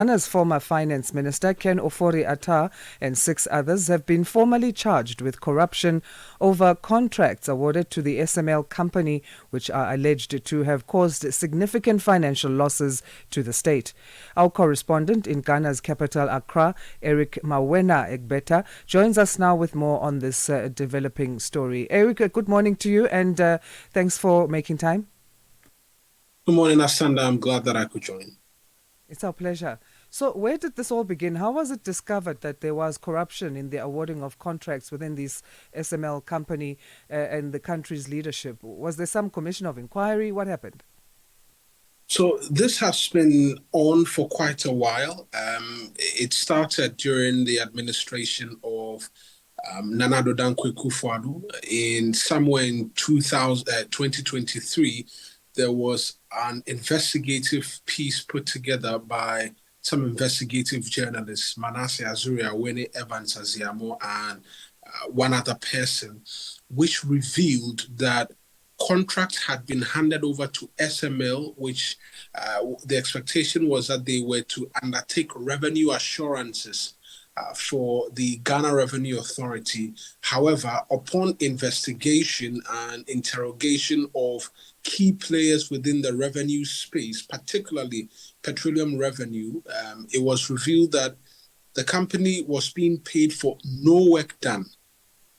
Ghana's former Finance Minister Ken Ofori-Atta and 6 others have been formally charged with corruption over contracts awarded to the SML company, which are alleged to have caused significant financial losses to the state. Our correspondent in Ghana's capital, Accra, Mawuena Egbeta, joins us now with more on this developing story. Eric, good morning to you, and thanks for making time. Good morning, Asanda. I'm glad that I could join. It's our pleasure. So where did this all begin? How was it discovered that there was corruption in the awarding of contracts within this SML company and the country's leadership? Was there some commission of inquiry? What happened? So this has been on for quite a while. It started during the administration of Nana Addo Dankwa Akufo-Addo in somewhere in 2023. There was an investigative piece put together by some investigative journalists, Manasseh Azuri, Mawuena Egbeta, and one other person, which revealed that contracts had been handed over to SML, which the expectation was that they were to undertake revenue assurances for the Ghana Revenue Authority. However, upon investigation and interrogation of key players within the revenue space, particularly petroleum revenue, it was revealed that the company was being paid for no work done.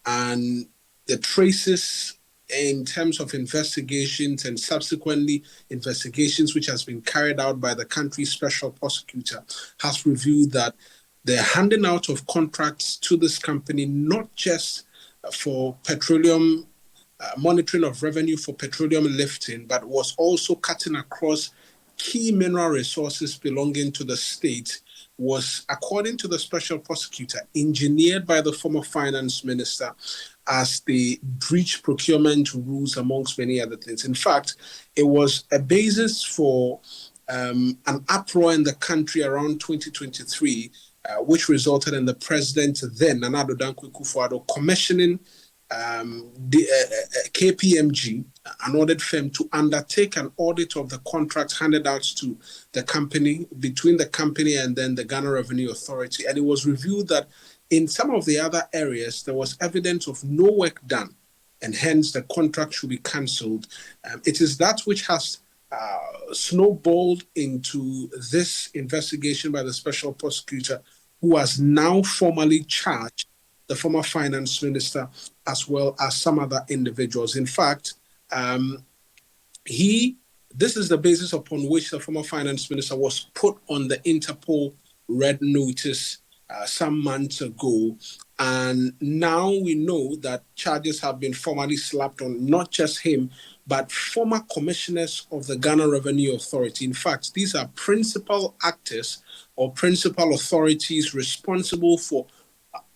And the traces in terms of investigations and subsequently investigations which has been carried out by the country's special prosecutor has revealed that the handing out of contracts to this company, not just for petroleum monitoring of revenue for petroleum lifting, but was also cutting across key mineral resources belonging to the state, was, according to the special prosecutor, engineered by the former finance minister as they breached procurement rules, amongst many other things. In fact, it was a basis for an uproar in the country around 2023, which resulted in the president then, Nana Addo Dankwa Akufo-Addo, commissioning the KPMG, an audit firm, to undertake an audit of the contracts handed out to the company, between the company and then the Ghana Revenue Authority. And it was revealed that in some of the other areas, there was evidence of no work done, and hence the contract should be cancelled. It is that which has snowballed into this investigation by the special prosecutor, who has now formally charged the former finance minister as well as some other individuals. In fact, this is the basis upon which the former finance minister was put on the Interpol red notice some months ago. And now we know that charges have been formally slapped on not just him, but former commissioners of the Ghana Revenue Authority. In fact, these are principal actors or principal authorities responsible for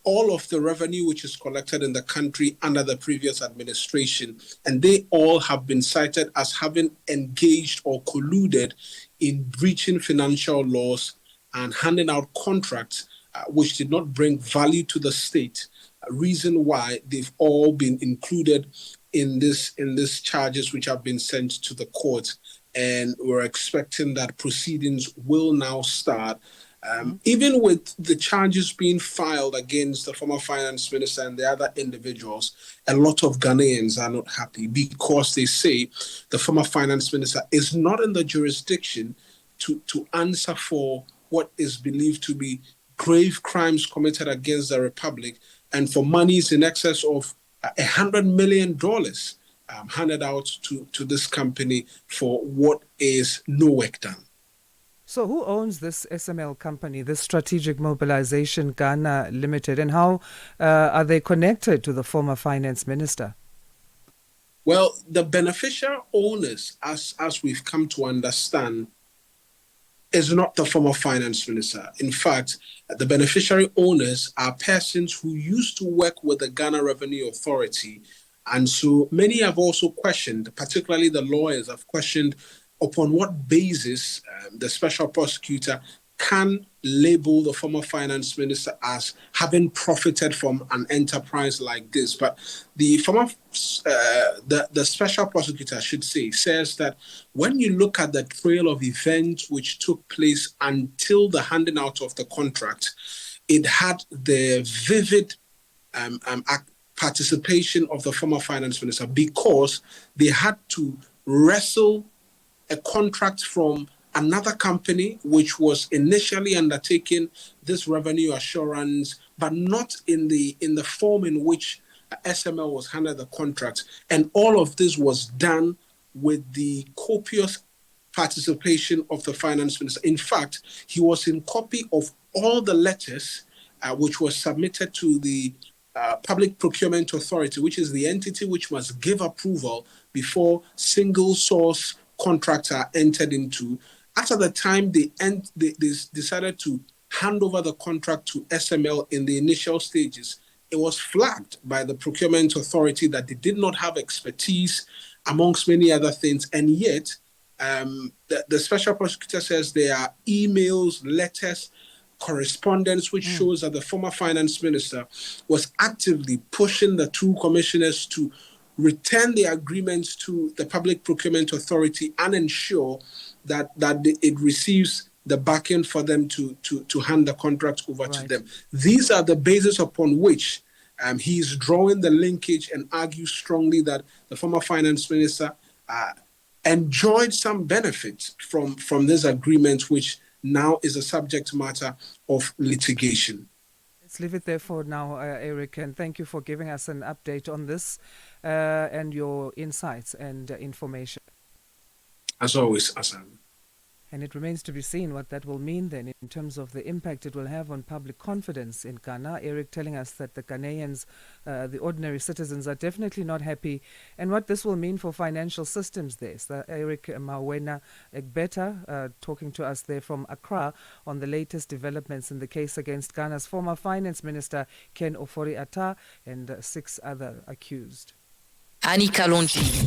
all of the revenue which is collected in the country under the previous administration. And they all have been cited as having engaged or colluded in breaching financial laws and handing out contracts which did not bring value to the state. A reason why they've all been included in this charges which have been sent to the court. And we're expecting that proceedings will now start. Even with the charges being filed against the former finance minister and the other individuals, a lot of Ghanaians are not happy because they say the former finance minister is not in the jurisdiction to answer for what is believed to be grave crimes committed against the Republic, and for monies in excess of $100 million handed out to this company for what is no work done. So who owns this SML company, this Strategic Mobilization Ghana Limited, and how are they connected to the former finance minister? Well, the beneficial owners, as we've come to understand, is not the former finance minister. In fact, the beneficiary owners are persons who used to work with the Ghana Revenue Authority. And so many have also questioned, particularly the lawyers have questioned, upon what basis the special prosecutor can label the former finance minister as having profited from an enterprise like this. But the former, the special prosecutor, should say, says that when you look at the trail of events which took place until the handing out of the contract, it had the vivid participation of the former finance minister, because they had to wrestle a contract from another company which was initially undertaking this revenue assurance, but not in the form in which SML was handed the contract. And all of this was done with the copious participation of the finance minister. In fact, he was in copy of all the letters which was submitted to the Public Procurement Authority, which is the entity which must give approval before single source contracts are entered into. After the time they decided to hand over the contract to SML in the initial stages, it was flagged by the Procurement Authority that they did not have expertise, amongst many other things. And yet, the special prosecutor says there are emails, letters, correspondence, which shows that the former finance minister was actively pushing the two commissioners to return the agreements to the Public Procurement Authority and ensure that it receives the backing for them to hand the contract over to them. These are the basis upon which he's drawing the linkage and argues strongly that the former finance minister enjoyed some benefits from this agreement, which now is a subject matter of litigation. Let's leave it there for now, Eric, and thank you for giving us an update on this and your insights and information. As always, Asan. And it remains to be seen what that will mean then in terms of the impact it will have on public confidence in Ghana. Eric telling us that the Ghanaians, the ordinary citizens, are definitely not happy, and what this will mean for financial systems there. So Eric Mawuena Egbeta talking to us there from Accra on the latest developments in the case against Ghana's former Finance Minister Ken Ofori-Atta and 6 other accused. Annie Kalonji.